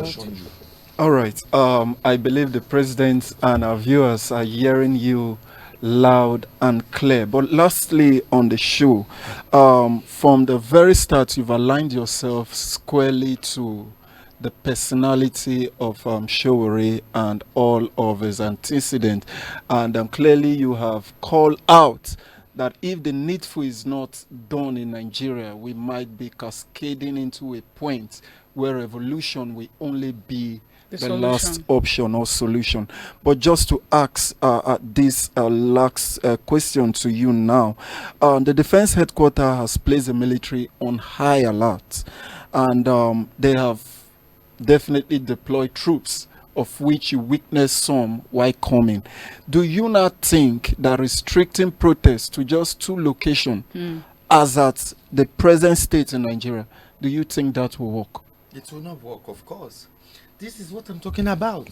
caution you. All right. I believe the president and our viewers are hearing you loud and clear. But lastly, on the show, from the very start, you've aligned yourself squarely to the personality of Showore and all of his antecedents. And clearly, you have called out that if the needful is not done in Nigeria, we might be cascading into a point where revolution will only be the last option or solution. But just to ask this last question to you now, the defense headquarters has placed the military on high alert, and they have definitely deployed troops, of which you witnessed some while coming. Do you not think that restricting protests to just 2 locations, as at the present state in Nigeria, do you think that will work? It will not work, of course. This is what I'm talking about.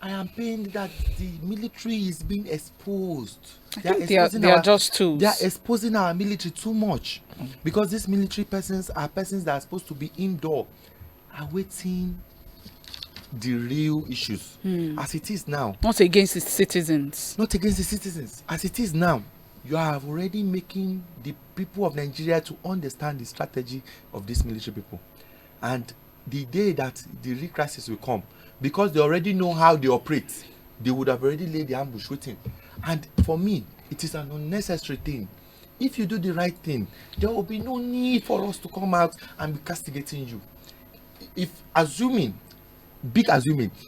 I am pained that the military is being exposed. They are just tools. They are exposing our military too much, because these military persons are persons that are supposed to be indoor, awaiting the real issues. As it is now. Not against the citizens. Not against the citizens. As it is now, you are already making the people of Nigeria to understand the strategy of these military people. And the day that the real crisis will come, because they already know how they operate, they would have already laid the ambush waiting. And for me, it is an unnecessary thing. If you do the right thing, there will be no need for us to come out and be castigating you. If assuming that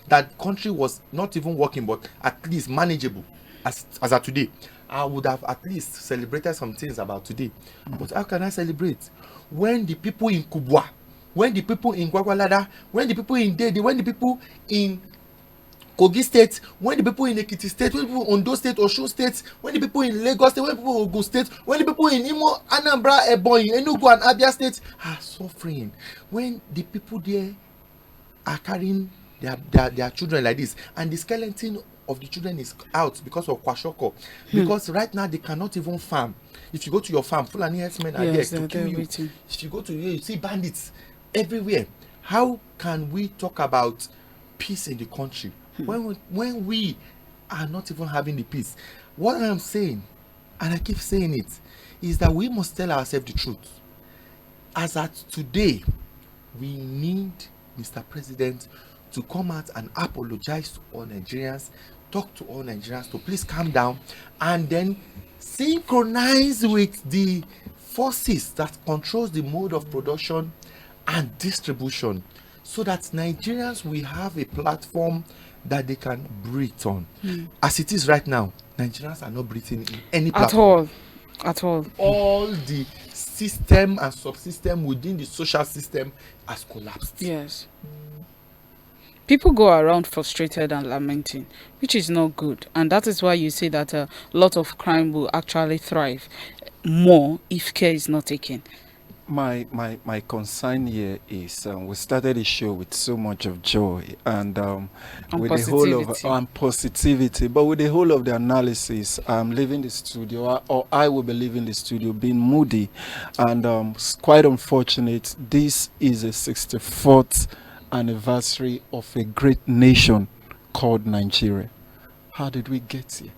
the country was not even working, but at least manageable as of today, I would have at least celebrated some things about today. But how can I celebrate when the people in Kubwa, when the people in Gwagwalada, when the people in Dede, when the people in Kogi State, when the people in Ekiti State, when the people in Ondo State, Osun State, when the people in Lagos State, when the people in Ogun State, when the people in Imo, Anambra, Ebonyi, Enugu and Abia State are suffering, when the people there are carrying their children like this, and the skeleton of the children is out because of Kwashoko, because right now they cannot even farm. If you go to your farm, Fulani herdsmen are there to kill you. If you go to here, you see bandits everywhere. How can we talk about peace in the country when we are not even having the peace? What I am saying, and I keep saying it, is that we must tell ourselves the truth. As at today, we need Mr. President to come out and apologize to all Nigerians, talk to all Nigerians to please calm down, and then synchronize with the forces that controls the mode of production and distribution, so that Nigerians will have a platform that they can breathe on. As it is right now, Nigerians are not breathing in any platform. At all. All the system and subsystem within the social system has collapsed. Yes. People go around frustrated and lamenting, which is not good. And that is why you say that a lot of crime will actually thrive more if care is not taken. My concern here is we started the show with so much of joy and with the whole of positivity, but with the whole of the analysis, I'm leaving the studio, or I will be leaving the studio being moody, and it's quite unfortunate. This is a 64th anniversary of a great nation called Nigeria. How did we get here?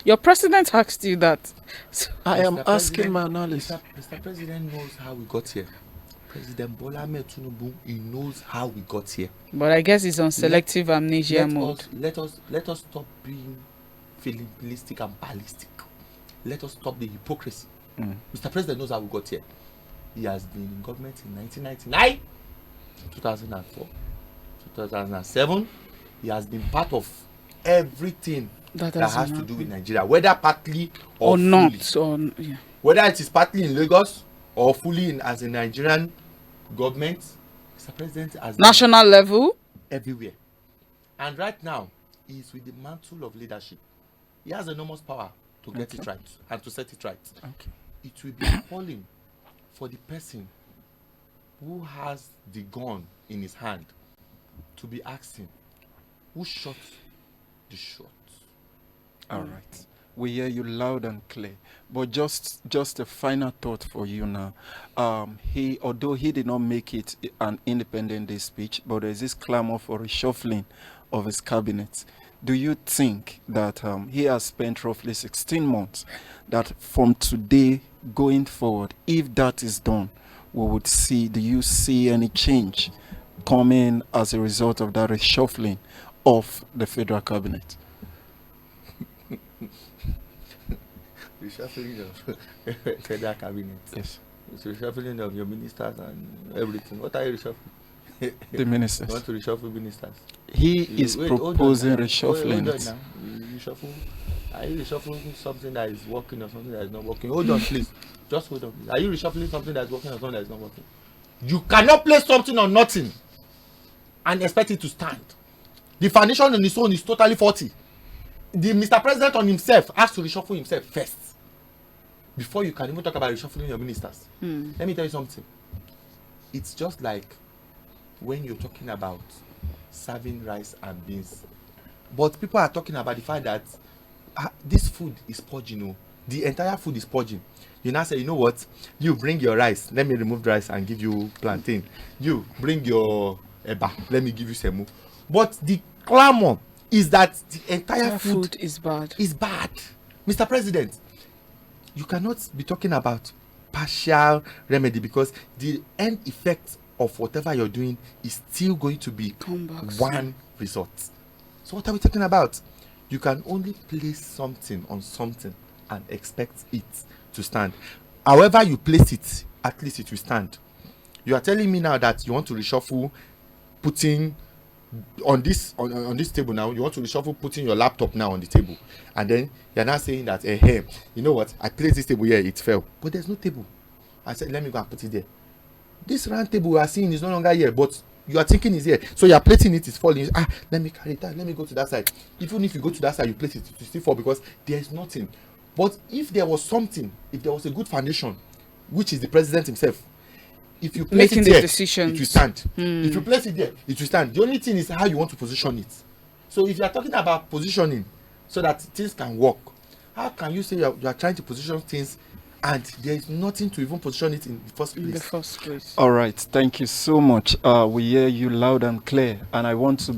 Your president asked you that. So I am asking my analysis. Mr. President knows how we got here. President Bola Ahmed Tinubu, he knows how we got here. But I guess he's on selective amnesia mode. Let us stop being fatalistic and ballistic. Let us stop the hypocrisy. Mr. President knows how we got here. He has been in government in 1999, 2004, 2007. He has been part of everything that has to do with Nigeria, whether partly or fully. Not. Yeah. Whether it is partly in Lagos or fully as a Nigerian government, Mr. President has national level, everywhere. And right now, he is with the mantle of leadership. He has enormous power to get it right and to set it right. Okay. It will be appalling for the person who has the gun in his hand to be asking who shot the shot. All right. We hear you loud and clear. But just a final thought for you now. Although he did not make it an Independent Day speech, but there is this clamor for reshuffling of his cabinet. Do you think that he has spent roughly 16 months, that from today going forward, if that is done, do you see any change coming as a result of that reshuffling of the federal cabinet? Reshuffling of federal cabinet. Yes. It's reshuffling of your ministers and everything. What are you reshuffling? The ministers. You want to reshuffle ministers? He is proposing reshuffling. Hold on now. Reshuffle. Are you reshuffling something that is working or something that is not working? Hold on, please. Just hold on, please. Are you reshuffling something that is working or something that is not working? You cannot place something on nothing and expect it to stand. The foundation on its own is totally faulty. The Mr. President on himself has to reshuffle himself first before you can even talk about reshuffling your ministers. Let me tell you something. It's just like when you're talking about serving rice and beans, but people are talking about the fact that this food is purging. The entire food is purging. You now say, you know what, you bring your rice, let me remove the rice and give you plantain. You bring your eba, let me give you semu. But the clamor is that the entire food is bad. Mr. President, you cannot be talking about partial remedy, because the end effect of whatever you're doing is still going to be one result. So what are we talking about? You can only place something on something and expect it to stand. However you place it, at least it will stand. You are telling me now that you want to reshuffle, putting on this table now, you want to reshuffle putting your laptop now on the table, and then you're now saying that hey, you know what, I placed this table here, it fell, but there's no table. I said, let me go and put it there. This round table we are seeing is no longer here, but you are thinking is here, so you are placing it, is falling. Let me carry that, let me go to that side. Even if you go to that side, you place it, it will still fall because there is nothing. But if there was something, if there was a good foundation, which is the president himself, if you place it there, it will stand. If you place it there, it will stand. The only thing is how you want to position it. So if you are talking about positioning so that things can work, how can you say you are trying to position things and there is nothing to even position it in the first place? All right, thank you so much. We hear you loud and clear, and I want to